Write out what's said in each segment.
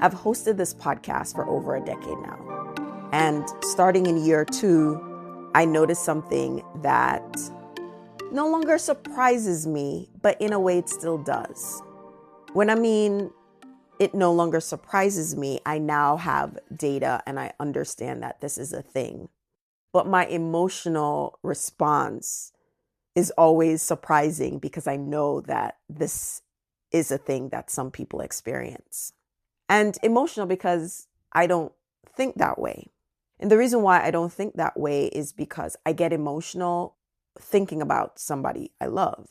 I've hosted this podcast for over a decade now. And starting in year 2, I noticed something that no longer surprises me, but in a way it still does. When I mean it no longer surprises me, I now have data and I understand that this is a thing. But my emotional response is always surprising because I know that this is a thing that some people experience. And emotional because I don't think that way. And the reason why I don't think that way is because I get emotional thinking about somebody I love.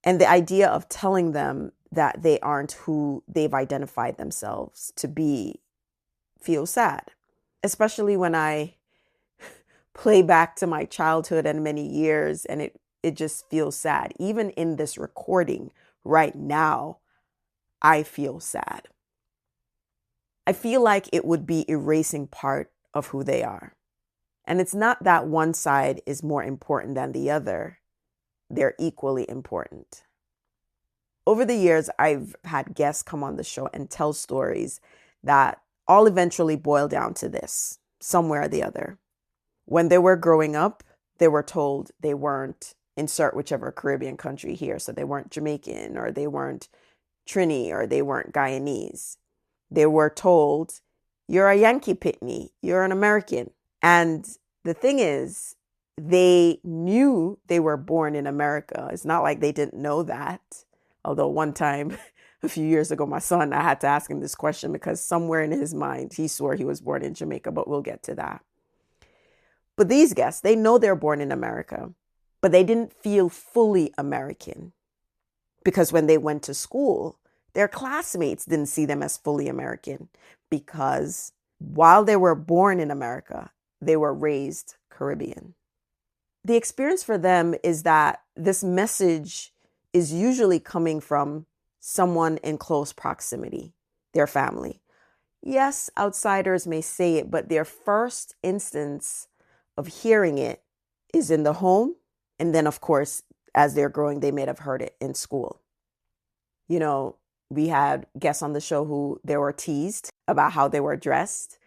And the idea of telling them that they aren't who they've identified themselves to be feels sad, especially when I play back to my childhood and many years, and it just feels sad. Even in this recording right now, I feel sad. I feel like it would be erasing part of who they are. And it's not that one side is more important than the other. They're equally important. Over the years, I've had guests come on the show and tell stories that all eventually boil down to this, somewhere or the other. When they were growing up, they were told they weren't, insert whichever Caribbean country here, so they weren't Jamaican, or they weren't Trini, or they weren't Guyanese. They were told, you're a Yankee pitney, you're an American. And the thing is, they knew they were born in America. It's not like they didn't know that. Although one time, a few years ago, my son, I had to ask him this question because somewhere in his mind, he swore he was born in Jamaica, but we'll get to that. But these guests, they know they're born in America, but they didn't feel fully American because when they went to school, their classmates didn't see them as fully American because while they were born in America, they were raised Caribbean. The experience for them is that this message is usually coming from someone in close proximity, their family. Yes, outsiders may say it, but their first instance of hearing it is in the home. And then, of course, as they're growing, they may have heard it in school. You know, we had guests on the show who they were teased about how they were dressed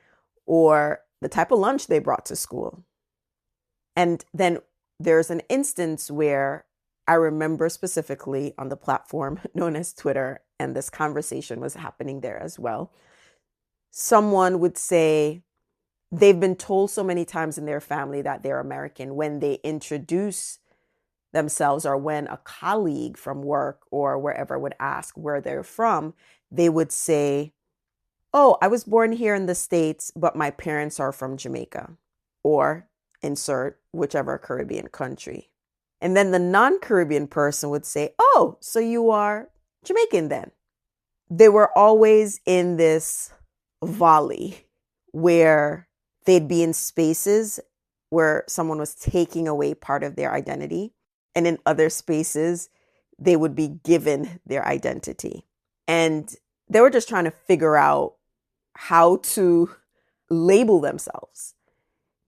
or the type of lunch they brought to school. And then there's an instance where I remember specifically on the platform known as Twitter, and this conversation was happening there as well. Someone would say they've been told so many times in their family that they're American. When they introduce themselves or when a colleague from work or wherever would ask where they're from, they would say, oh, I was born here in the States, but my parents are from Jamaica, or insert whichever Caribbean country. And then the non-Caribbean person would say, oh, so you are Jamaican then. They were always in this volley where they'd be in spaces where someone was taking away part of their identity. And in other spaces, they would be given their identity. And they were just trying to figure out how to label themselves.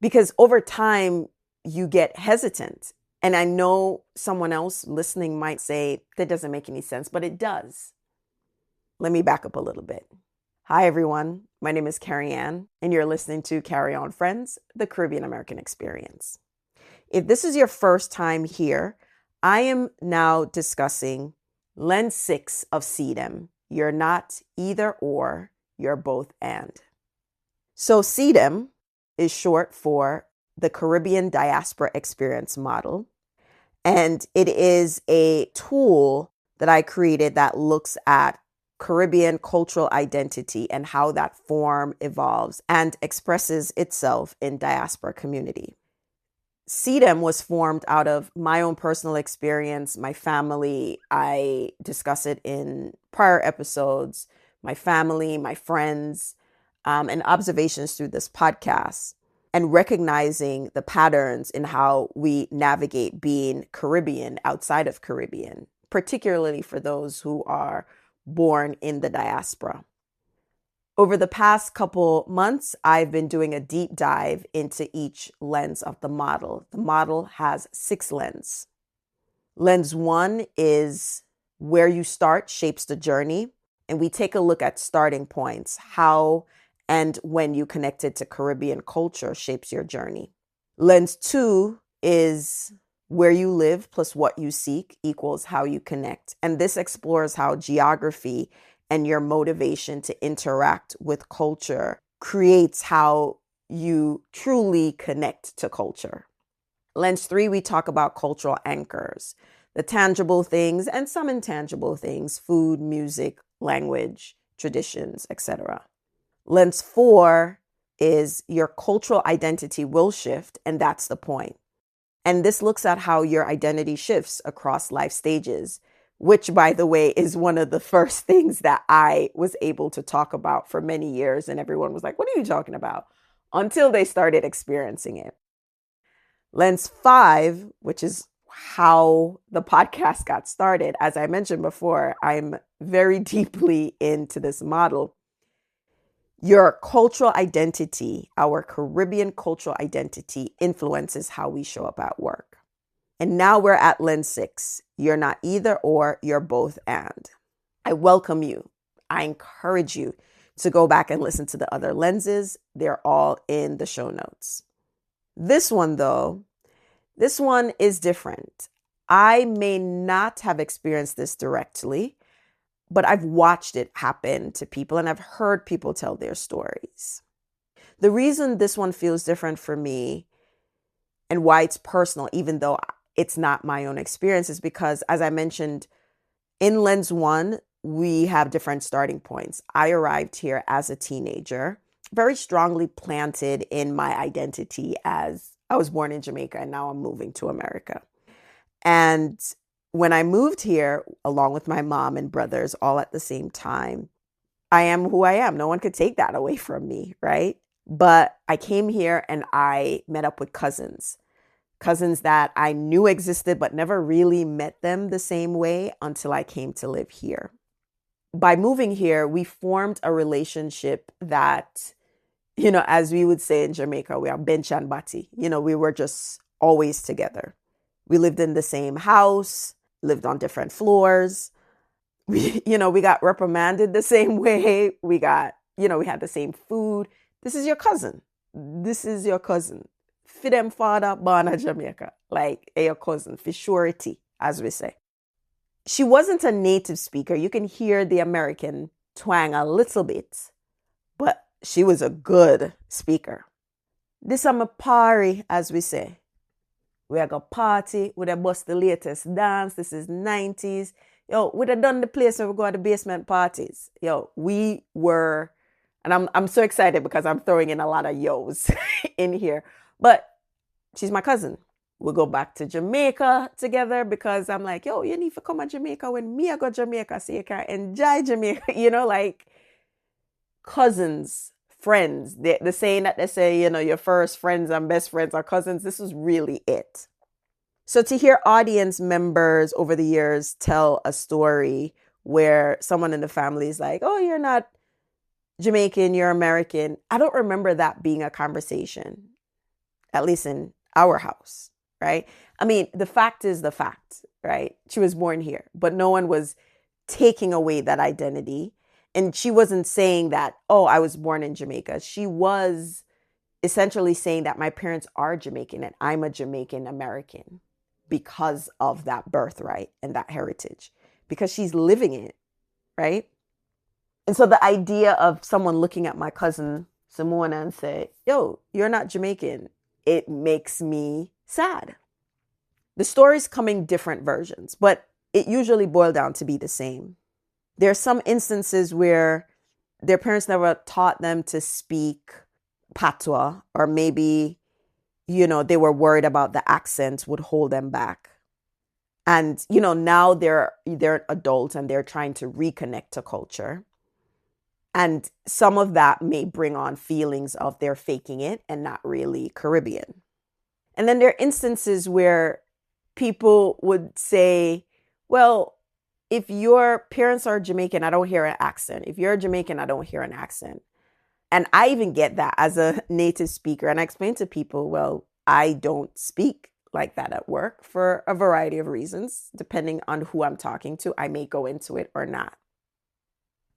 Because over time, you get hesitant. And I know someone else listening might say, that doesn't make any sense, but it does. Let me back up a little bit. Hi, everyone. My name is Carrie Ann, and you're listening to Carry On Friends, the Caribbean American Experience. If this is your first time here, I am now discussing Lens 6 of CDEM. You're not either or, you're both and. So CDEM is short for the Caribbean Diaspora Experience Model. And it is a tool that I created that looks at Caribbean cultural identity and how that form evolves and expresses itself in diaspora community. CDEM was formed out of my own personal experience, my family. I discuss it in prior episodes, my family, my friends, and observations through this podcast, and recognizing the patterns in how we navigate being Caribbean outside of Caribbean, particularly for those who are born in the diaspora. Over the past couple months, I've been doing a deep dive into each lens of the model. The model has 6 lenses. Lens 1 is where you start shapes the journey. and we take a look at starting points, how and when you connected to Caribbean culture shapes your journey. Lens 2 is where you live plus what you seek equals how you connect. And this explores how geography and your motivation to interact with culture creates how you truly connect to culture. Lens 3, we talk about cultural anchors, the tangible things and some intangible things, food, music, language, traditions, etc. Lens 4 is your cultural identity will shift, and that's the point. And this looks at how your identity shifts across life stages, which, by the way, is one of the first things that I was able to talk about for many years. And everyone was like, what are you talking about? Until they started experiencing it. Lens 5, which is how the podcast got started. As I mentioned before, I'm very deeply into this model. Your cultural identity, our Caribbean cultural identity, influences how we show up at work. And now we're at Lens 6. You're not either or, you're both and. I welcome you. I encourage you to go back and listen to the other lenses. They're all in the show notes. This one, though, this one is different. I may not have experienced this directly, but I've watched it happen to people and I've heard people tell their stories. The reason this one feels different for me and why it's personal, even though it's not my own experience, is because, as I mentioned, in Lens 1, we have different starting points. I arrived here as a teenager, very strongly planted in my identity as I was born in Jamaica and now I'm moving to America. And when I moved here, along with my mom and brothers, all at the same time, I am who I am. No one could take that away from me, right? But I came here and I met up with cousins that I knew existed, but never really met them the same way until I came to live here. By moving here, we formed a relationship that, as we would say in Jamaica, we are bench and bati. We were just always together. We lived in the same house, lived on different floors. We got reprimanded the same way. We had the same food. This is your cousin. For them father born in Jamaica, like your cousin, for surety, as we say. She wasn't a native speaker. You can hear the American twang a little bit, but she was a good speaker. This is my party, as we say. We are going to party. We have bust the latest dance. This is 90s. We'd have done the place where we go to the basement parties. We were, and I'm so excited because I'm throwing in a lot of yos in here. But she's my cousin. We'll go back to Jamaica together because I'm like, you need to come to Jamaica when me I go to Jamaica so you can enjoy Jamaica. Like cousins, friends. The saying that they say, your first friends and best friends are cousins. This was really it. So to hear audience members over the years tell a story where someone in the family is like, oh, you're not Jamaican, you're American. I don't remember that being a conversation, at least in our house, right? I mean, the fact is the fact, right? She was born here, but no one was taking away that identity. And she wasn't saying that, oh, I was born in Jamaica. She was essentially saying that my parents are Jamaican and I'm a Jamaican American because of that birthright and that heritage, because she's living it, right? And so the idea of someone looking at my cousin Simona and say, yo, you're not Jamaican, it makes me sad. The stories come in different versions, but it usually boils down to be the same. There are some instances where their parents never taught them to speak patois, or maybe, they were worried about the accent would hold them back. And, now they're adults and they're trying to reconnect to culture. And some of that may bring on feelings of they're faking it and not really Caribbean. And then there are instances where people would say, well, if your parents are Jamaican, I don't hear an accent. If you're Jamaican, I don't hear an accent. And I even get that as a native speaker. And I explain to people, well, I don't speak like that at work for a variety of reasons. Depending on who I'm talking to, I may go into it or not.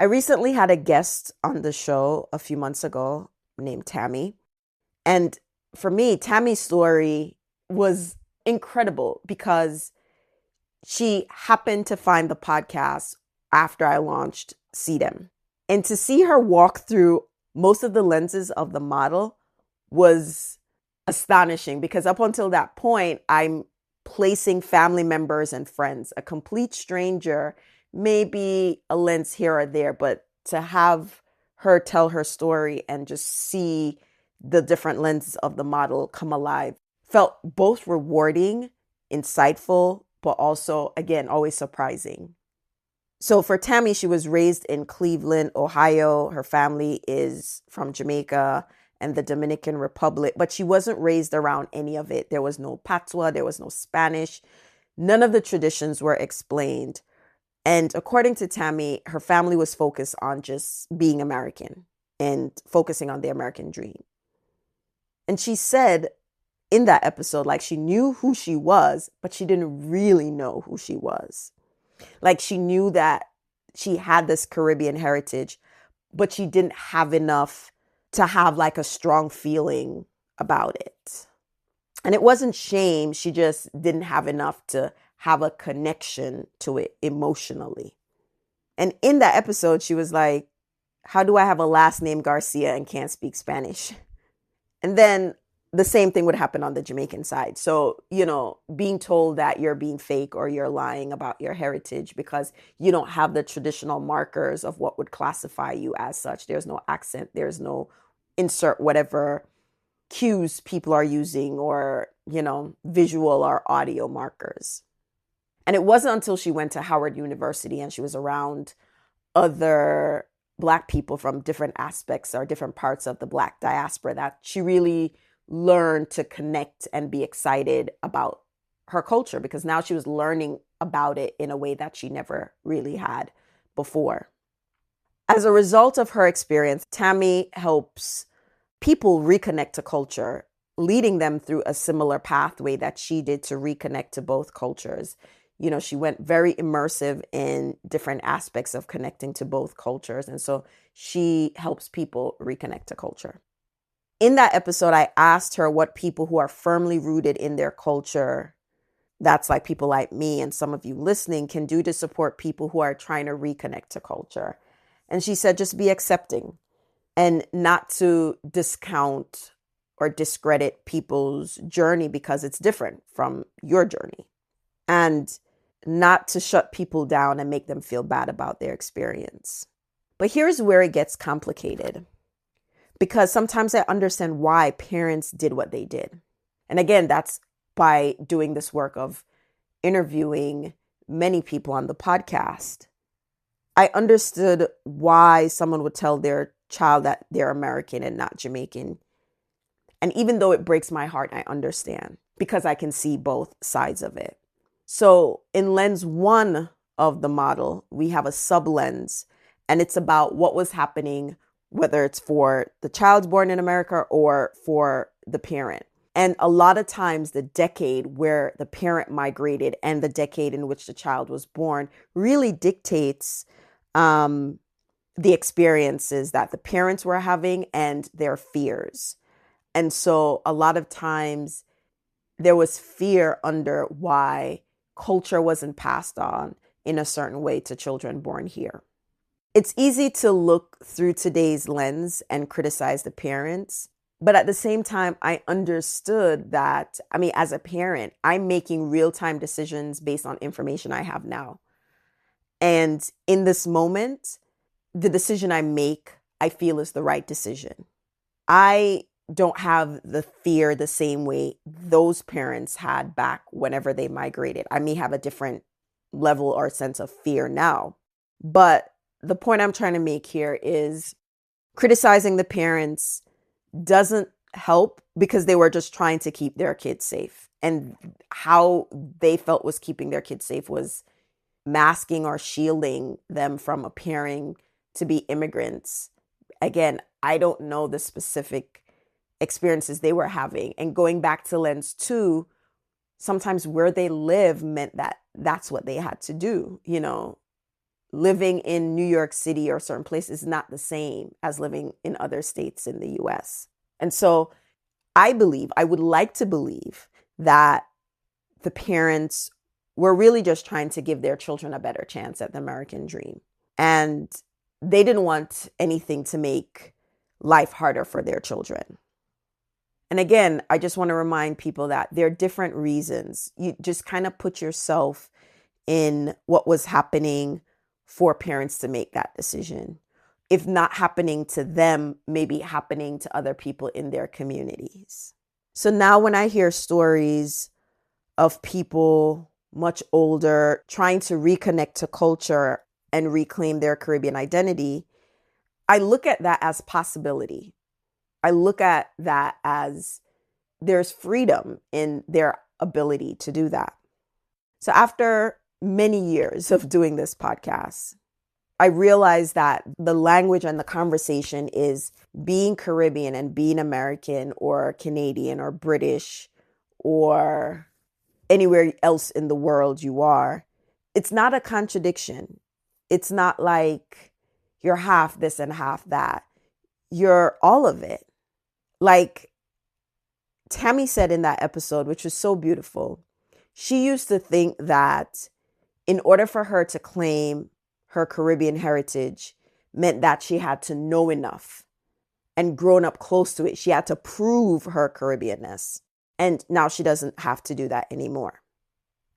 I recently had a guest on the show a few months ago named Tammy. And for me, Tammy's story was incredible because she happened to find the podcast after I launched CDEM. And to see her walk through most of the lenses of the model was astonishing because up until that point, I'm placing family members and friends. A complete stranger, maybe a lens here or there, but to have her tell her story and just see the different lenses of the model come alive felt both rewarding, insightful, but also, again, always surprising. So for Tammy, she was raised in Cleveland, Ohio. Her family is from Jamaica and the Dominican Republic, but she wasn't raised around any of it. There was no patois, there was no Spanish. None of the traditions were explained. And according to Tammy, her family was focused on just being American and focusing on the American dream. And she said in that episode, like she knew who she was, but she didn't really know who she was. Like she knew that she had this Caribbean heritage, but she didn't have enough to have like a strong feeling about it. And it wasn't shame. She just didn't have enough to have a connection to it emotionally. And in that episode, she was like, how do I have a last name Garcia and can't speak Spanish? And then the same thing would happen on the Jamaican side. So, being told that you're being fake or you're lying about your heritage because you don't have the traditional markers of what would classify you as such. There's no accent. There's no insert whatever cues people are using or, visual or audio markers. And it wasn't until she went to Howard University and she was around other Black people from different aspects or different parts of the Black diaspora that she really learn to connect and be excited about her culture because now she was learning about it in a way that she never really had before. As a result of her experience, Tammy helps people reconnect to culture, leading them through a similar pathway that she did to reconnect to both cultures. She went very immersive in different aspects of connecting to both cultures. And so she helps people reconnect to culture. In that episode, I asked her what people who are firmly rooted in their culture, that's like people like me and some of you listening, can do to support people who are trying to reconnect to culture. And she said, just be accepting and not to discount or discredit people's journey because it's different from your journey. And not to shut people down and make them feel bad about their experience. But here's where it gets complicated. Because sometimes I understand why parents did what they did. And again, that's by doing this work of interviewing many people on the podcast. I understood why someone would tell their child that they're American and not Jamaican. And even though it breaks my heart, I understand because I can see both sides of it. So in lens 1 of the model, we have a sub-lens, and it's about what was happening, whether it's for the child born in America or for the parent. And a lot of times the decade where the parent migrated and the decade in which the child was born really dictates the experiences that the parents were having and their fears. And so a lot of times there was fear under why culture wasn't passed on in a certain way to children born here. It's easy to look through today's lens and criticize the parents. But at the same time, I understood that, as a parent, I'm making real-time decisions based on information I have now. And in this moment, the decision I make, I feel is the right decision. I don't have the fear the same way those parents had back whenever they migrated. I may have a different level or sense of fear now. But the point I'm trying to make here is criticizing the parents doesn't help because they were just trying to keep their kids safe. And how they felt was keeping their kids safe was masking or shielding them from appearing to be immigrants. Again, I don't know the specific experiences they were having. And going back to lens 2, sometimes where they live meant that that's what they had to do. living in New York City or certain places is not the same as living in other states in the US. And so I would like to believe that the parents were really just trying to give their children a better chance at the American dream. And they didn't want anything to make life harder for their children. And again, I just want to remind people that there are different reasons. You just kind of put yourself in what was happening for parents to make that decision. If not happening to them, maybe happening to other people in their communities. So now when I hear stories of people much older trying to reconnect to culture and reclaim their Caribbean identity, I look at that as possibility. I look at that as there's freedom in their ability to do that. So after many years of doing this podcast, I realized that the language and the conversation is being Caribbean and being American or Canadian or British or anywhere else in the world you are. It's not a contradiction. It's not like you're half this and half that. You're all of it. Like Tammy said in that episode, which was so beautiful, she used to think that in order for her to claim her Caribbean heritage meant that she had to know enough and grown up close to it. She had to prove her Caribbeanness. And now she doesn't have to do that anymore.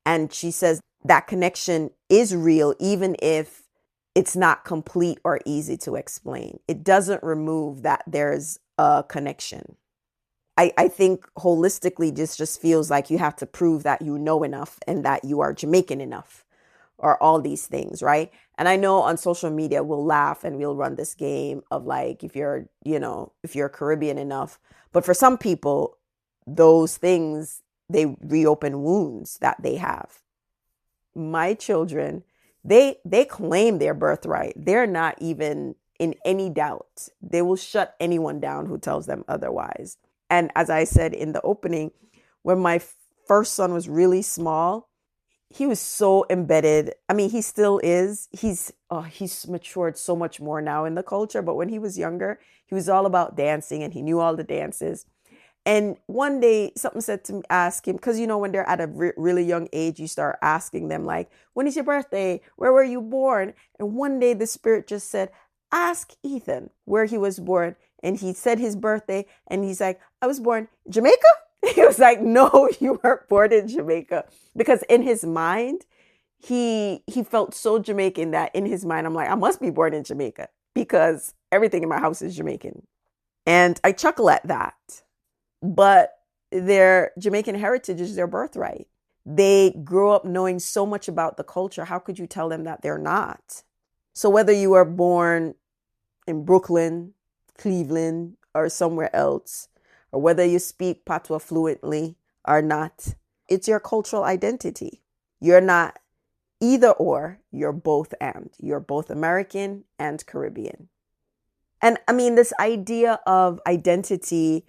And she says that connection is real, even if it's not complete or easy to explain. It doesn't remove that there's a connection. I think holistically this just feels like you have to prove that you know enough and that you are Jamaican enough or all these things, right? And I know on social media we'll laugh and we'll run this game of like, if you're Caribbean enough. But for some people, those things, they reopen wounds that they have. My children, they claim their birthright. They're not even in any doubt. They will shut anyone down who tells them otherwise. And as I said in the opening, when my first son was really small, he was so embedded. I mean, he still is. He's matured so much more now in the culture. But when he was younger, he was all about dancing and he knew all the dances. And one day something said to me, ask him, because, when they're at a really young age, you start asking them like, when is your birthday? Where were you born? And one day the spirit just said, ask Ethan where he was born. And he said his birthday and he's like, I was born in Jamaica. He was like, no, you weren't born in Jamaica. Because in his mind, he felt so Jamaican that in his mind, I'm like, I must be born in Jamaica because everything in my house is Jamaican. And I chuckle at that. But their Jamaican heritage is their birthright. They grew up knowing so much about the culture. How could you tell them that they're not? So whether you were born in Brooklyn, Cleveland, or somewhere else, or whether you speak Patois fluently or not, it's your cultural identity. You're not either or, you're both and. You're both American and Caribbean. And I mean, this idea of identity,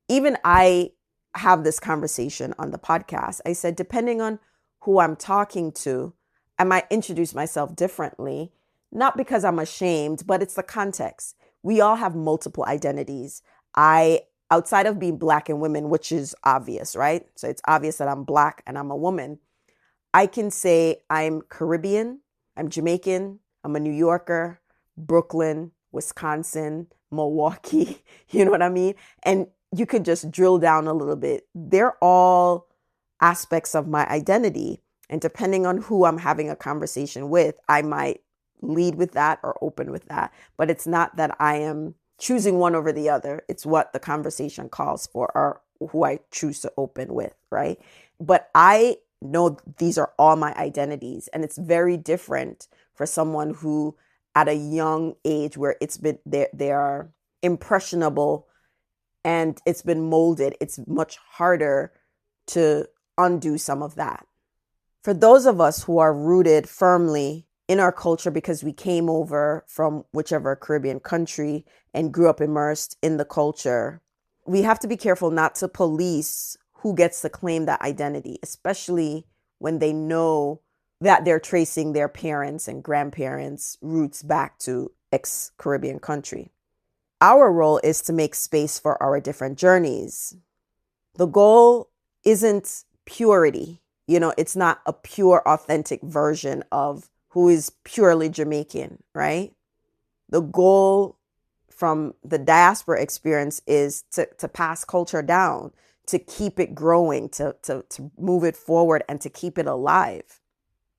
even I have this conversation on the podcast. I said, depending on who I'm talking to, I might introduce myself differently, not because I'm ashamed, but it's the context. We all have multiple identities. Outside of being Black and women, which is obvious, right? So it's obvious that I'm Black and I'm a woman. I can say I'm Caribbean, I'm Jamaican, I'm a New Yorker, Brooklyn, Wisconsin, Milwaukee, you know what I mean? And you could just drill down a little bit. They're all aspects of my identity. And depending on who I'm having a conversation with, I might lead with that or open with that. But it's not that I am choosing one over the other. It's what the conversation calls for or who I choose to open with, right? But I know these are all my identities. And it's very different for someone who at a young age where it's been, they are impressionable and it's been molded. It's much harder to undo some of that. For those of us who are rooted firmly in our culture because we came over from whichever Caribbean country and grew up immersed in the culture, we have to be careful not to police who gets to claim that identity, especially when they know that they're tracing their parents and grandparents' roots back to ex-Caribbean country. Our role is to make space for our different journeys. The goal isn't purity. It's not a pure, authentic version of who is purely Jamaican, right? The goal from the diaspora experience is to pass culture down, to keep it growing, to move it forward, and to keep it alive.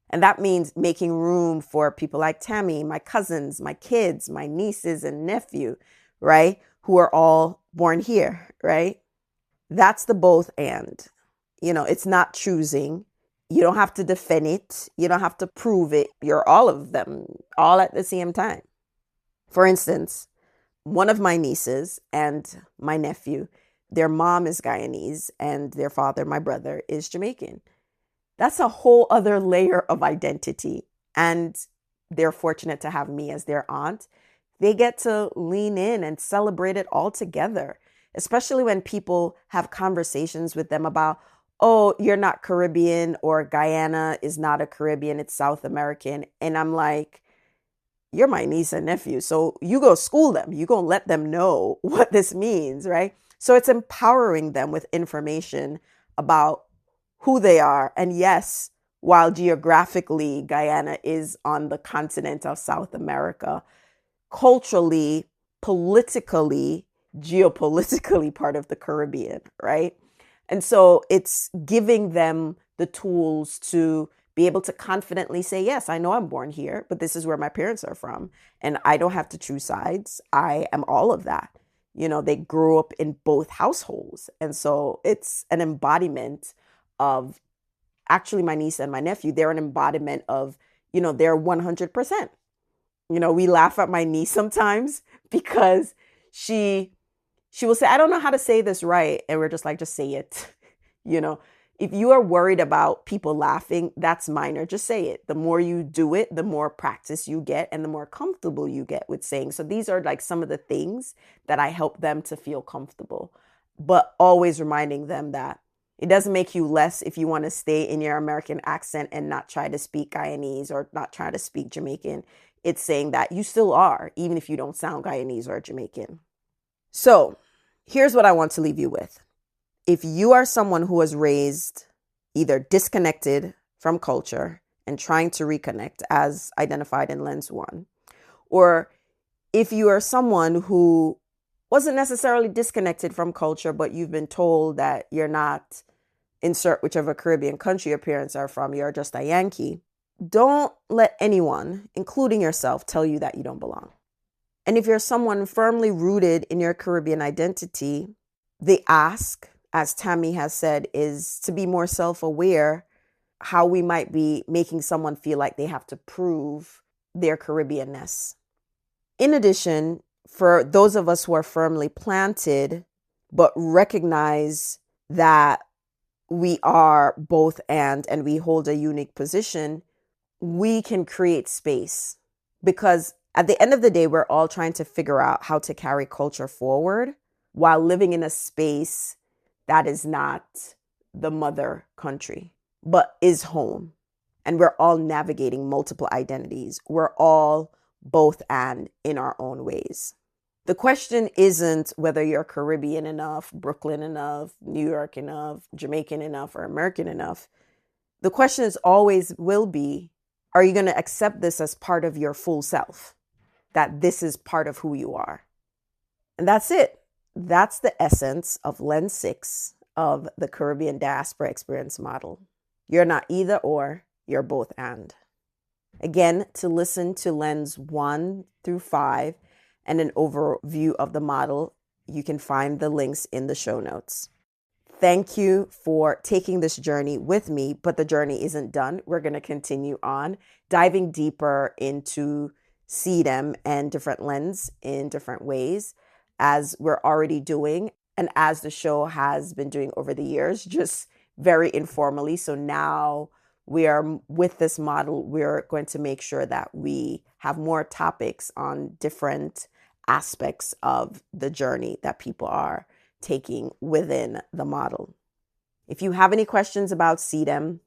And that means making room for people like Tammy, my cousins, my kids, my nieces and nephew, right? Who are all born here, right? That's the both and. It's not choosing. You don't have to defend it. You don't have to prove it. You're all of them, all at the same time. For instance, one of my nieces and my nephew, their mom is Guyanese and their father, my brother, is Jamaican. That's a whole other layer of identity. And they're fortunate to have me as their aunt. They get to lean in and celebrate it all together, especially when people have conversations with them about, oh, you're not Caribbean, or Guyana is not a Caribbean, it's South American. And I'm like, you're my niece and nephew, so you go school them. You go let them know what this means, right? So it's empowering them with information about who they are. And yes, while geographically Guyana is on the continent of South America, culturally, politically, geopolitically part of the Caribbean, right? And so it's giving them the tools to be able to confidently say, yes, I know I'm born here, but this is where my parents are from. And I don't have to choose sides. I am all of that. They grew up in both households. And so it's an embodiment of, actually, my niece and my nephew, they're an embodiment of, they're 100%. We laugh at my niece sometimes because she will say, I don't know how to say this right. And we're just like, just say it. If you are worried about people laughing, that's minor. Just say it. The more you do it, the more practice you get and the more comfortable you get with saying. So these are like some of the things that I help them to feel comfortable, but always reminding them that it doesn't make you less if you want to stay in your American accent and not try to speak Guyanese or not try to speak Jamaican. It's saying that you still are, even if you don't sound Guyanese or Jamaican. So here's what I want to leave you with. If you are someone who was raised either disconnected from culture and trying to reconnect, as identified in Lens 1, or if you are someone who wasn't necessarily disconnected from culture, but you've been told that you're not, insert whichever Caribbean country your parents are from, you're just a Yankee, don't let anyone, including yourself, tell you that you don't belong. And if you're someone firmly rooted in your Caribbean identity, the ask, as Tammy has said, is to be more self-aware how we might be making someone feel like they have to prove their Caribbeanness. In addition, for those of us who are firmly planted, but recognize that we are both and we hold a unique position, we can create space. Because at the end of the day, we're all trying to figure out how to carry culture forward while living in a space that is not the mother country, but is home. And we're all navigating multiple identities. We're all both and in our own ways. The question isn't whether you're Caribbean enough, Brooklyn enough, New York enough, Jamaican enough, or American enough. The question is always will be, are you going to accept this as part of your full self? That this is part of who you are. And that's it. That's the essence of Lens 6 of the Caribbean Diaspora Experience Model. You're not either or, you're both and. Again, to listen to Lens 1 through 5 and an overview of the model, you can find the links in the show notes. Thank you for taking this journey with me, but the journey isn't done. We're going to continue on, diving deeper into CDEM and different lens in different ways, as we're already doing and as the show has been doing over the years, just very informally. So now we are with this model, we're going to make sure that we have more topics on different aspects of the journey that people are taking within the model. If you have any questions about CDEM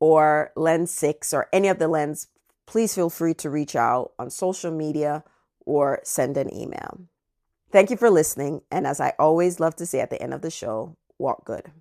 or Lens 6 or any of the lens, please feel free to reach out on social media or send an email. Thank you for listening. And as I always love to say at the end of the show, walk good.